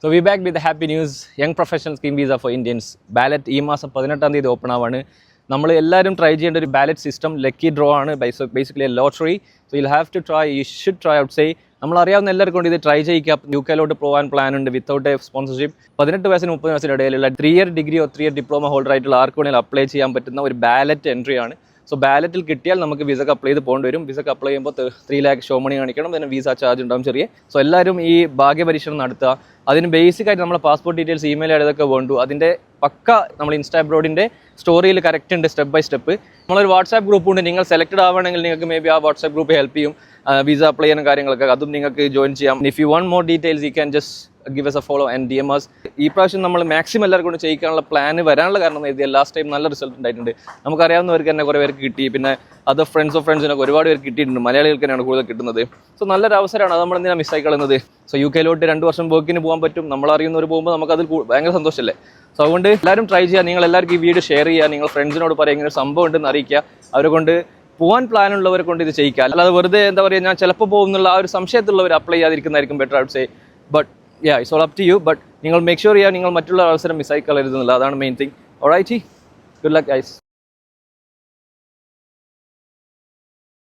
So we back with the happy news. Young professional scheme visa for Indians. Ballot ഈ മാസം 18-ാം തീയതി open ആവാണ്. നമ്മൾ എല്ലാവരും ട്രൈ ചെയ്യേണ്ട ഒരു ബാലറ്റ് സിസ്റ്റം ലക്കി ഡ്രോ ആണ്, basically lottery. So you have to try, you should try out say. നമ്മൾ അറിയാവുന്ന എല്ലാവർക്കും കൊണ്ട് ഇത് ട്രൈ ചെയ്യിക്കാം. UK പോകാൻ പ്ലാൻ ഉണ്ട് വിത്തൗട്ട് എ സ്പോൺസർഷിപ്പ്. 18 വയസ്സിന് 30 വയസ്സിന് ഇടയിലുള്ള 3 ഇയർ ഡിഗ്രിയോ 3 ഇയർ ഡിപ്ലോമ ഹോൾഡർ ആയിട്ടുള്ള ആർക്ക് വേണമെങ്കിലും അപ്ലൈ ചെയ്യാൻ പറ്റുന്ന ഒരു ബാലറ്റ് എൻട്രി ആണ്. സോ ബാലറ്റിൽ കിട്ടിയാൽ നമുക്ക് വിസക്ക് അപ്ലൈ ചെയ്ത് പോകേണ്ടി വരും. വിസക്ക് അപ്ലൈ ചെയ്യുമ്പോൾ 3 lakh ഷോ മണി കാണിക്കണം, പിന്നെ വിസ ചാർജ് ഉണ്ടാവും ചെറിയ. സോ എല്ലാവരും ഈ ഭാഗ്യപരീക്ഷണം നടത്തുക. അതിന് ബേസിക് ആയിട്ട് നമ്മളെ പാസ്പോർട്ട് ഡീറ്റെയിൽസ് ഇമെയിൽ ഇതൊക്കെ വേണ്ടു. അതിൻ്റെ പക്ക നമ്മൾ ഇൻസ്റ്റാബ്രോഡിൻ്റെ സ്റ്റോറിയിൽ കറക്റ്റ് ഉണ്ട്, സ്റ്റെപ്പ് ബൈ സ്റ്റെപ്പ്. നമ്മളൊരു വാട്സാപ്പ് ഗ്രൂപ്പ് ഉണ്ട്. നിങ്ങൾ സെലക്ടഡ് ആവുകയാണെങ്കിൽ നിങ്ങൾക്ക് മേ ബി ആ വാട്സാപ്പ് ഗ്രൂപ്പ് ഹെൽപ്പ് ചെയ്യും. വിസ അപ്ലൈ ചെയ്യുന്ന കാര്യങ്ങളൊക്കെ അതും നിങ്ങൾക്ക് ജോയിൻ ചെയ്യാം. If you want more details you can just give us a follow and DM us. ഈ പ്രാവശ്യം നമ്മൾ മാക്സിമം എല്ലാവർക്കും കൊണ്ട് ചെയ്യിക്കാനുള്ള പ്ലാന് വരാനുള്ള കാരണം എഴുതിയ ലാസ്റ്റ് ടൈം നല്ല റിസൾട്ട് ഉണ്ടായിട്ടുണ്ട്. നമുക്കറിയാവുന്നവർക്ക് തന്നെ കുറേ പേർക്ക് കിട്ടി, പിന്നെ അത് ഫ്രണ്ട്സ് ഓഫ് ഫ്രണ്ട്സിനൊക്കെ ഒരുപാട് പേർക്ക് കിട്ടിയിട്ടുണ്ട്. മലയാളികൾക്ക് തന്നെയാണ് കൂടുതൽ കിട്ടുന്നത്. സോ നല്ലൊരു അവസരമാണ്, അത് നമ്മൾ എന്തിനാണ് മിസ്സായി കളയുന്നത്. സോ UK 2 വർഷം വർക്കിന് പോകാൻ പറ്റും. നമ്മൾ അറിയുന്നവർ പോകുമ്പോൾ നമുക്കതിൽ ഭയങ്കര സന്തോഷമല്ലേ. സോ അതുകൊണ്ട് എല്ലാവരും ട്രൈ ചെയ്യുക. നിങ്ങൾ എല്ലാവർക്കും ഈ വീഡിയോ ഷെയർ ചെയ്യുക. നിങ്ങൾ ഫ്രണ്ട്സിനോട് പറയുക ഇങ്ങനെ ഒരു സംഭവം ഉണ്ടെന്ന് അറിയിക്കുക. അവരെ കൊണ്ട് പോകാൻ പ്ലാൻ ഉള്ളവരെ കൊണ്ട് ഇത് ചെയ്യിക്കുക. അല്ലാതെ വെറുതെ എന്താ പറയുക, ഞാൻ ചിലപ്പോൾ പോകുന്നുള്ള ആ ഒരു സംശയത്തിലുള്ളവർ അപ്ലൈ ചെയ്യാതിരിക്കുന്നതായിരിക്കും better out say. But yeah, it's all up to you, but നിങ്ങൾ make sure നിങ്ങൾ മറ്റുള്ള അവസരം മിസ്സായി കളയരുതെന്നില്ല. അതാണ് main thing. Alright, good luck guys.